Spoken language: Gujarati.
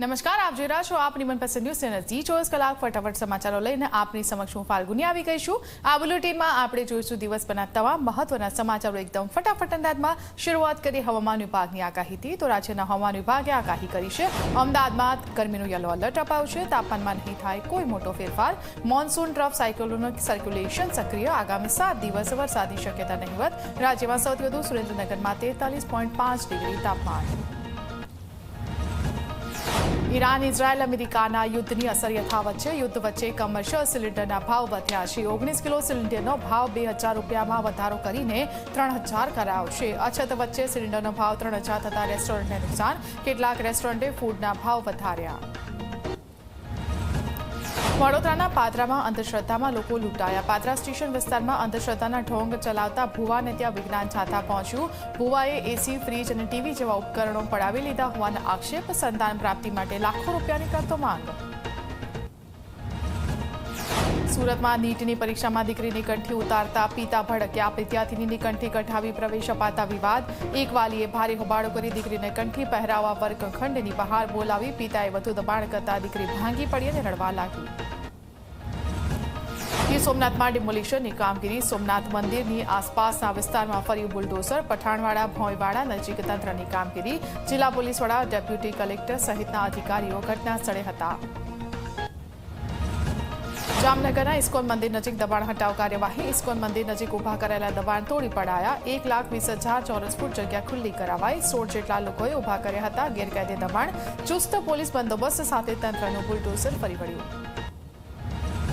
નમસ્કાર, આપ જોઈ રહ્યા છો આપની મનપસંદ ન્યૂઝ ચેનલ જી 24 કલાક ફટાફટ સમાચારો લઈને આપની સમક્ષ હું ફાલ્ગુની આવી ગઈ છું। આ બુલેટિનમાં આપણે જોઈશું દિવસભરના તમામ મહત્વના સમાચારો એકદમ ફટાફટ અંદાજમાં। શરૂઆત કરી હવામાન વિભાગની આગાહીથી। તો રાજ્યના હવામાન વિભાગે આગાહી કરી છે અમદાવાદમાં ગરમીનું યલો એલર્ટ અપાયું છે। તાપમાનમાં નહીં થાય કોઈ મોટો ફેરફાર। મોન્સૂન ટ્રફ સાયક્લોનિક સર્ક્યુલેશન સક્રિય। આગામી 7 દિવસ વરસાદની શક્યતા નહીવત। રાજ્યમાં સૌથી વધુ સુરેન્દ્રનગરમાં 43.5 ડિગ્રી તાપમાન। ઈરાન ઇઝરાયલ અમેરિકાના યુદ્ધની અસર યથાવત છે। યુદ્ધ વચ્ચે કમર્શિયલ સિલિન્ડરના ભાવ વધ્યા છે। 19 કિલો સિલિન્ડરનો ભાવ 2000 રૂપિયામાં વધારો કરીને 3000 કરાયો છે। અછત વચ્ચે સિલિન્ડરનો ભાવ 3000 થતા રેસ્ટોરન્ટને નુકસાન। કેટલાક રેસ્ટોરન્ટે ફૂડના ભાવ વધાર્યા। વડોદરાના પાદરામાં અંધશ્રદ્ધામાં લોકો લૂંટાયા। પાદરા સ્ટેશન વિસ્તારમાં અંધશ્રદ્ધાના ઢોંગ ચલાવતા ભુવાને ત્યાં વિજ્ઞાન છાતા પહોંચ્યું। ભુવાએ એસી, ફ્રીજ અને ટીવી જેવા ઉપકરણો પડાવી લીધા હોવાના આક્ષેપ। સંતાન પ્રાપ્તિ માટે લાખો રૂપિયાની કરતો માંગ। સુરતમાં નીટની પરીક્ષામાં દીકરીની કંઠી ઉતારતા પિતા ભડક્યા। વિદ્યાર્થીનીની કંઠી કઢાવી પ્રવેશ અપાતા વિવાદ। એક વાલીએ ભારે હોબાળો કરી દીકરીને કંઠી પહેરાવવા વર્ગખંડની બહાર બોલાવી। પિતાએ વધુ દબાણ કરતા દીકરી ભાંગી પડી અને રડવા લાગી। સોમનાથમાં ડિમોલિશનની કામગીરી। સોમનાથ મંદિરની આસપાસના વિસ્તારમાં ફરી બુલડોઝર। પઠાણવાડા ભોંયવાડા નજીક તંત્રની કામગીરી। જિલ્લા પોલીસ વડા, ડેપ્યુટી કલેક્ટર સહિતના અધિકારીઓ ઘટના સ્થળે હતા। જામનગરના ઇસ્કોન મંદિર નજીક દબાણ હટાવ કાર્યવાહી। ઇસ્કોન મંદિર નજીક ઉભા કરેલા દબાણ તોડી પડાયા। 1,20,000 ચોરસ ફૂટ જગ્યા ખુલ્લી કરાવાઈ। 16 જેટલા લોકોએ ઉભા કર્યા હતા ગેરકાયદે દબાણ। ચુસ્ત પોલીસ બંદોબસ્ત સાથે તંત્રનું બુલડોઝર ફરી વળ્યું।